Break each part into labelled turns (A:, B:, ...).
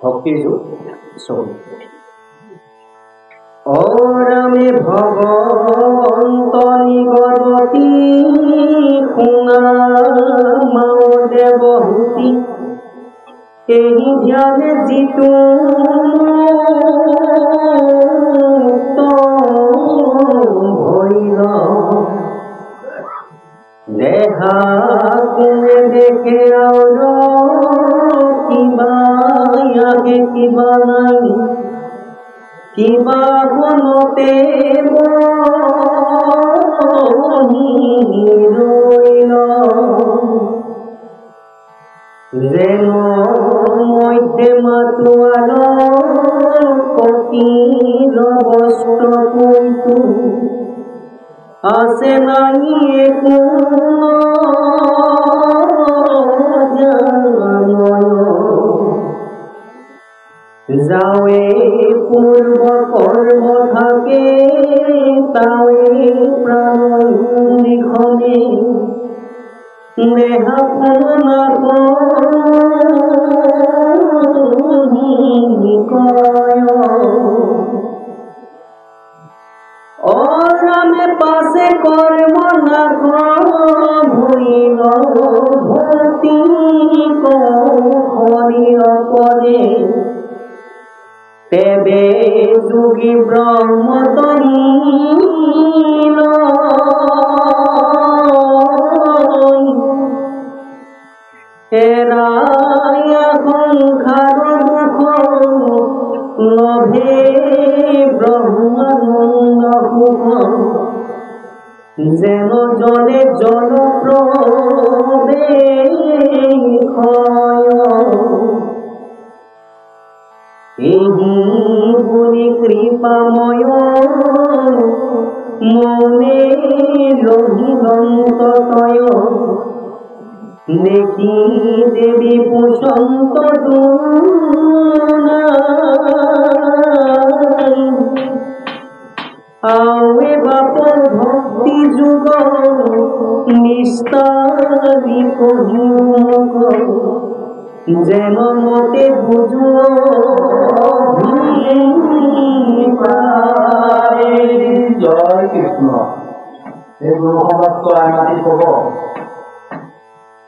A: ভক্তি যুগ চলি অৰামে ভগৱন্ত নিগতি শুনা মাও দেৱহূতি এই ধ্যানে যিটো ভৈৰ দেহা কোনে দেখে আৰু কিবা ইয়াকে কিবা নাই কিবা মনতে ৰৈল যেন মধ্যে মাতোৱাল কটিৰ বস্ত্ৰ কোনটো আছে নাই একো যাওয়ে পূর্ব কর্ম থাকে তাওয়ে প্রাণ নিখনে নেহা ফলনা কয় অরামে পাশে কর্ম না ভুলিল ভক্তি হরিয় পদে তেবে যোগী ব্রহ্ম তরিল এরায়া সংসার মুখ লভে ব্রহ্মানন্দ সুখ যেন জলে জল প্রবেশ এই গুণী কৃপাময় মনে রহিলন্ততয় দেখি দেবী পুষন্ত আওয়ে বাপ ভক্তি যুগ নিস্তারি কহিমুখ যেন মতে বুঝো
B: জয় কৃষ্ণ এই গুরু সমাজ মাতি কব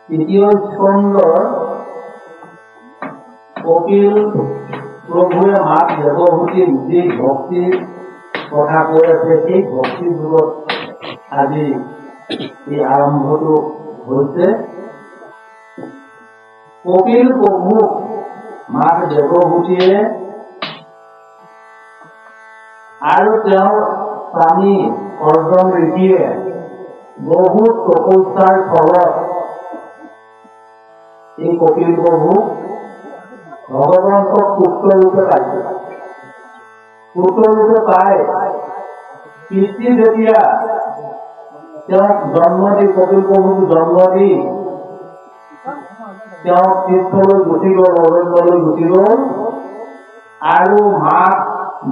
B: তৃতীয় স্কন্ধৰ কপিল প্ৰভুৱে মাক দেৱহূতিৰ যি ভক্তিৰ কথা কৈ আছে সেই ভক্তি যুগত আজি এই আৰম্ভটো হৈছে। কপিল প্ৰভুক মাক দেৱহূতিয়ে আৰু তেওঁৰ স্বামী অৰ্জুন ঋষিয়ে বহুত তপস্যাৰ ফলত এই কপিল প্ৰভুক ভগৱন্তক পুত্ৰৰূপে পাইছে। পুত্ৰৰূপে পাই পিতৃ যেতিয়া তেওঁক জন্ম দি কপিল প্ৰভুক জন্ম দি তেওঁ তীৰ্থলৈ গুচি গ'ল, অৰণ্যলৈ গুচি গ'ল আৰু মাক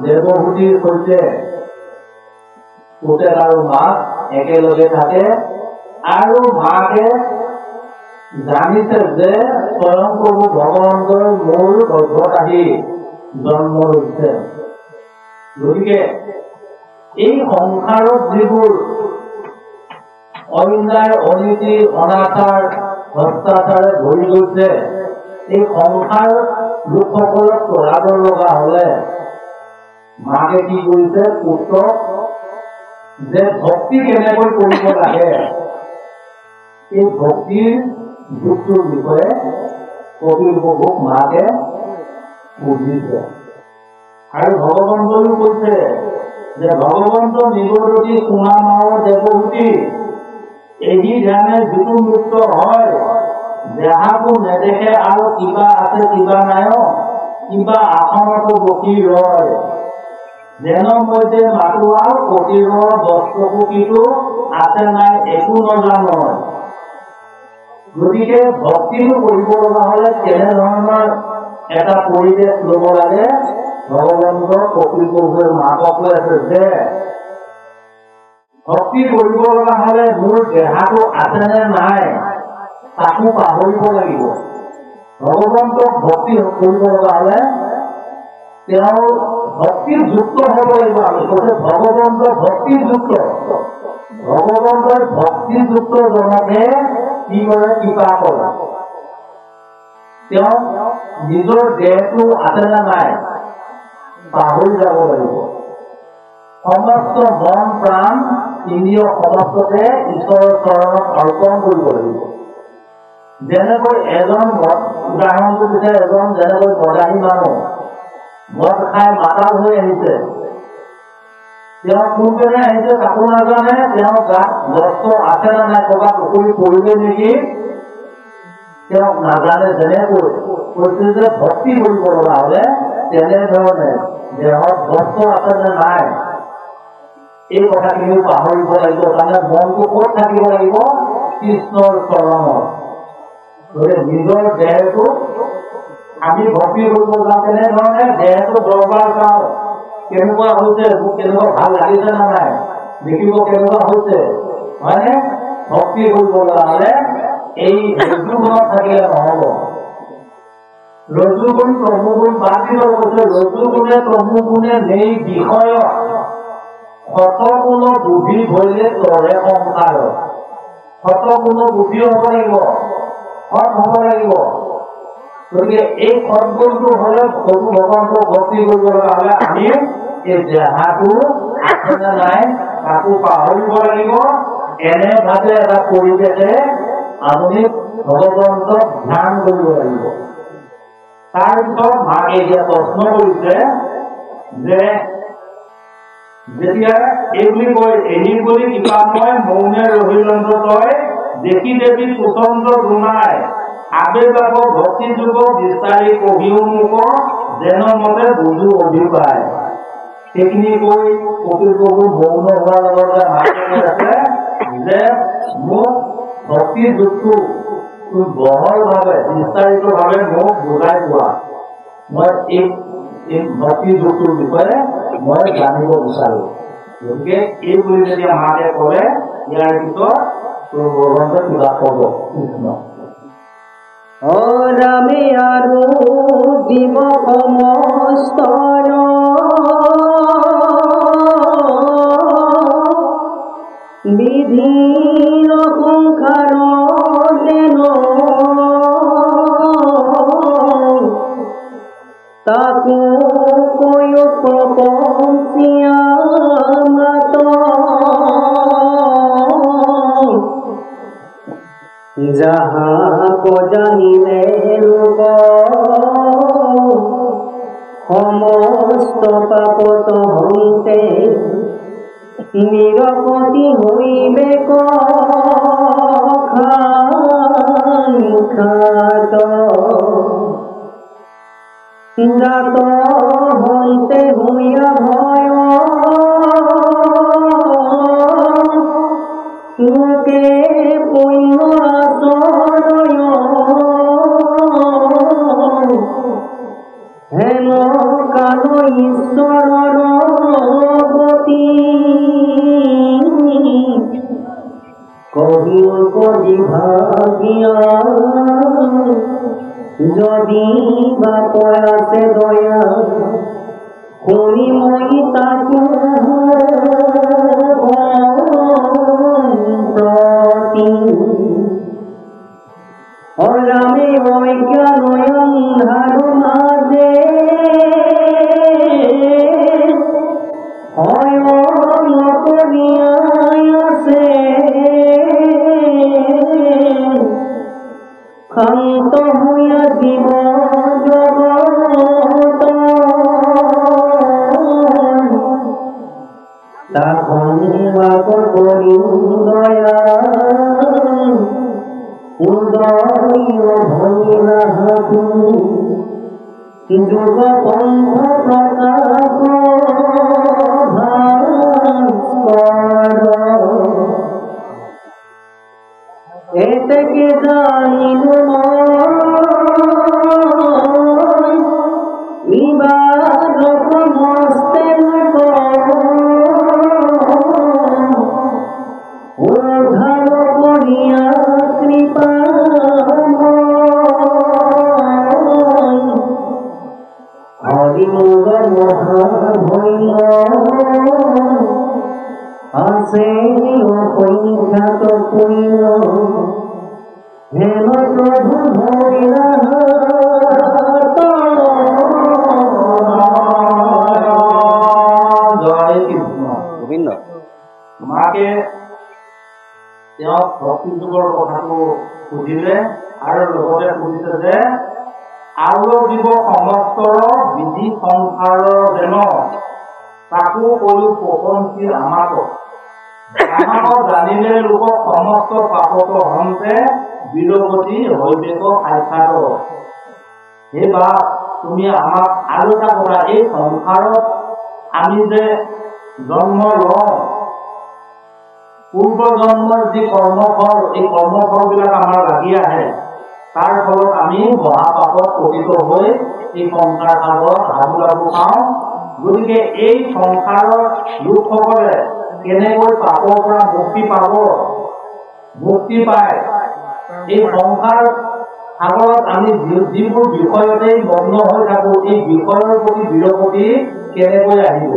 B: দেৱহূতিৰ সৈতে পুতেক আৰু মাক একেলগে থাকে আৰু মাকে জানিছে যে স্বয়ং প্ৰভু ভগৱন্তৰ মূল গৰ্ভত আহি জন্ম লৈছে। গতিকে এই সংসাৰত যিবোৰ অন্যায় অনীতি অনাচাৰ ভ্ৰষ্টাচাৰে ভৰি গৈছে, এই সংসাৰ লোকসকলক তৰাব লগা হলে মাকে কি কৰিছে, পুত্ৰক যে ভক্তি কেনেকৈ কৰিব লাগে এই ভক্তিৰ যুগটোৰ বিষয়ে কপিল প্ৰভুক মাকে বুজিছে আৰু ভগৱন্তয়ো কৈছে যে ভগৱন্ত নিগতি শুনা মাও দেৱহূতি এই ধ্যানে যিটো মুক্ত হয় দেহাটো নেদেখে আৰু কিবা আছে কিবা নাই কিবা আসনতো বহি ৰয় যেন মধ্যে মাতোৱা কটিৰ বস্ত্ৰপুটিটো আছে নাই একো নজানো। গতিকে ভক্তিটো কৰিব লগা হলে কেনেধৰণৰ এটা পৰিৱেশ লব লাগে ভগৱন্ত কপিল প্ৰভুৱে মাকক কৈ আছে যে ভক্তি কৰিব লগা হলে মোৰ দেহাটো আছে নে নাই তাকো পাহৰিব লাগিব। ভগৱন্তক ভক্তি কৰিব লগা হ'লে তেওঁ ভক্তিযুক্ত হ'ব লাগিব। আমি কৈছে ভগৱন্ত ভক্তিযুক্ত। ভগৱন্তৰ ভক্তিযুক্ত জনকে কি কৰে? কৃপা কৰে। তেওঁ নিজৰ দেহটো আছে নে নাই পাহৰি যাব লাগিব। সমস্ত মন প্ৰাণ ইন্দ্ৰিয় সমস্ততে ঈশ্বৰৰ চৰণত অৰ্পণ কৰিব লাগিব। যেনেকৈ এজন উদাহৰণটো দিছে, এজন যেনেকৈ মদাহী মানুহ মদ খাই মাতাল হৈ আহিছে, তেওঁ কোনজনে আহিছে তাকো নাজানে, তেওঁ গাত বস্ত্ৰ আছে নে নাই, ক'ৰবাত উকলি পৰিলে নেকি তেওঁক নাজানে। যেনেকৈ কৈছে যে ভক্তি কৰিব লগা হ'লে তেনেধৰণে দেহত বস্ত্ৰ আছে নে নাই এই কথাখিনি পাহৰিব লাগিব। তাৰমানে মনটো ক'ত থাকিব লাগিব? কৃষ্ণৰ চৰণত। নিজৰ দেহটো আমি ভক্তি কৰিব যাওঁ তেনেধৰণে দেহটো দৰকাৰ চাওঁ, কেনেকুৱা হৈছে, মোক কেনেকুৱা ভাল লাগিছে নে নাই, দেখিব কেনেকুৱা হৈছে, হয়নে? ভক্তি কৰিব লগা হ'লে এই ৰজ্জুগুণত থাকিলে নহ'ব। ৰজ্জুগুণ তমোগুণ বাদ দিব কৈছে। ৰজ্জুগুণে তমোগুণে নেই বিষয় শতগুণ বুদ্ধি ভৰিলে তৰে সংসাৰ। শতগুণ বুদ্ধি হ'ব লাগিব, সৎ হ'ব লাগিব। গতিকে এই সৎগুণটো হ'লে ভগৱন্তক ভক্তি কৰিব লগা হ'লে আমি এই দেহাটো আছে নে নাই তাকো পাহৰিব লাগিব। এনেভাৱে এটা পৰিৱেশে আপুনি ভগৱন্তক ধ্যান কৰিব লাগিব। তাৰপিছত মাকে এতিয়া প্ৰশ্ন কৰিছে যে যেতিয়া এই বুলি কয়, এনি বুলি কৃপাময় মৌনে ৰহিলন্ত তই দেখি দেৱী সুচন্দ্ৰ দুনাই আবেগাব ভক্তি যুগ বিস্তাৰী কহিও মোক যেন মতে বুজো অভিপায়। সেইখিনি কৈ কপিল প্ৰভু মৌন হোৱাৰ লগতে মাকে আছে যে মোক ভক্তি যুগটো বহলভাৱে বিস্তাৰিতভাৱে মোক বুজাই কোৱা। মই এই ভক্তি যুগটোৰ বিষয়ে মই জানিব বিচাৰো। গতিকে এই বুলি যেতিয়া মাকে ক'লে, ইয়াৰ পিছত ভগৱন্তই কিবা ক'ব। কৃষ্ণ
A: ৰামে আৰু জীৱ সমস্ত বিধিৰ সংসাৰ তাকো কৈ প্ৰপঞ্চিয়া মাত যাহাক জানিলে লোক সমস্ত পাপত হন্তে নিৰপতি হইবে খাত জাত হন্তে হইয়া ভয় লোকে পুণ্য আশ্রয় হেন কাল ঈশ্বর গতি কহিও করি ভাগিয়া যদি বা পয়াসে দয়া করি মই তাকে রামে অজ্ঞান অন্ধার মাঝে করিয়াছে ক্ষান্ত হইয়া জীব জগত তখন করি দয়া উদয় ভৈলা হাতু যুগ পন্থ প্রকাশ এতে জানিল ইবার সমস্তে উদ্ধার করিয়া কৃপা হরিমুগ মহাভৈল আছে পৈঘাত কইল হেম প্রভু ভৈলা
B: জয় কৃষ্ণ।
C: গোবিন্দ
B: মাকে তেওঁক ভক্তি যুগৰ কথাটো সুধিলে আৰু লগতে সুধিছে যে আৰু জীৱ সমস্তৰ বিধি সংসাৰৰ যেন তাকো কৰি প্ৰপঞ্চী আমাক জানিলে লোক সমস্ত পাপত হন্তে বিৰগতি হৈবেক সাক্ষাৎ। সেই বা তুমি আমাক আৰু এটা কথা, এই সংসাৰত আমি যে জন্ম লওঁ, পূৰ্ব জন্মৰ যি কৰ্মফল, এই কৰ্মফল বিলাক আমাৰ লাগি আহে, তাৰ ফলত আমি মহাপাপত পতিত হৈ এই সংসাৰ সাগৰত হাবুলাবু খাওঁ। গতিকে এই সংসাৰৰ লোকসকলে কেনেকৈ পাপৰ পৰা মুক্তি পায়, এই সংসাৰ সাগৰত আমি যিবোৰ বিষয়তেই মগ্ন হৈ থাকো, এই বিষয়ৰ প্ৰতি বিৰগতি কেনেকৈ আহিব?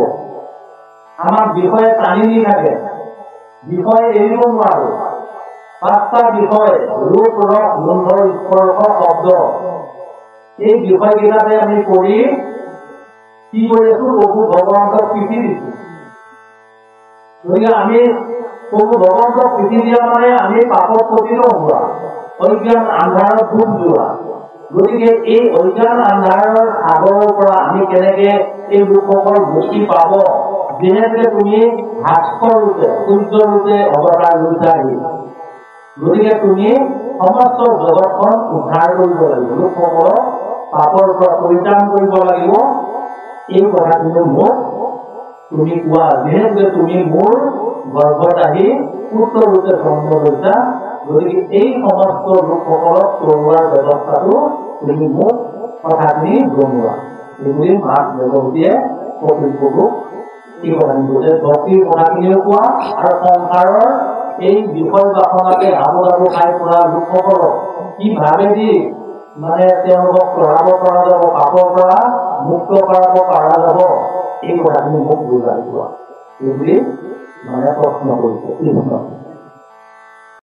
B: আমাক বিষয়ে টানি নি থাকে, বিষয় এৰিব নোৱাৰো। 5টা বিষয়, ৰূপ ৰস গোন্ধ স্পৰ্শ শব্দ, এই বিষয়কেইটাতে আমি কৰি কি কৰি আছো? প্ৰভু ভগৱন্তক পিঠি দিছো। গতিকে আমি প্ৰভু ভগৱন্তক পিঠি দিয়া মানে আমি পাপত পতিত হোৱা, অজ্ঞান আন্ধাৰত ডুব যোৱা। গতিকে এই অজ্ঞান আন্ধাৰৰ সাগৰৰ পৰা আমি কেনেকে এই লোকসকল মুক্তি পাব? যেনেকে তুমি ভাস্কৰ ৰূপে সূৰ্য ৰূপে অৱতাৰ লৈছাহি, গতিকে তুমি সমস্ত জগতখন উদ্ধাৰ কৰিব লাগিব, লোকসকলক পাপৰ পৰা পৰিত্ৰাণ কৰিব লাগিব। এই কথাখিনি মোক তুমি কোৱা, যিহেতু তুমি মোৰ গৰ্ভত আহি পুত্ৰ ৰূপে জন্ম লৈছা, গতিকে এই সমস্ত লোকসকলক চলোৱাৰ ব্যৱস্থাটো তুমি মোক কথাখিনি জনোৱা। এইবুলি মাক দেৱতীয়ে কপিল প্ৰভুক এই কথাখিনি কৈছে। ভক্তিৰ কথাখিনিও কোৱা আৰু সংসাৰৰ এই বিষয় বাসনাকে হাবুডাবু খাই পৰা লোকসকলক কি ভাৱেদি মানে তেওঁলোকক পঢ়াব পৰা যাব, পাপৰ পৰা মুক্ত কৰাব পৰা যাব, এই কথাখিনি মোক বুজাই কোৱা। এইবুলি মানে প্ৰশ্ন কৰিছে।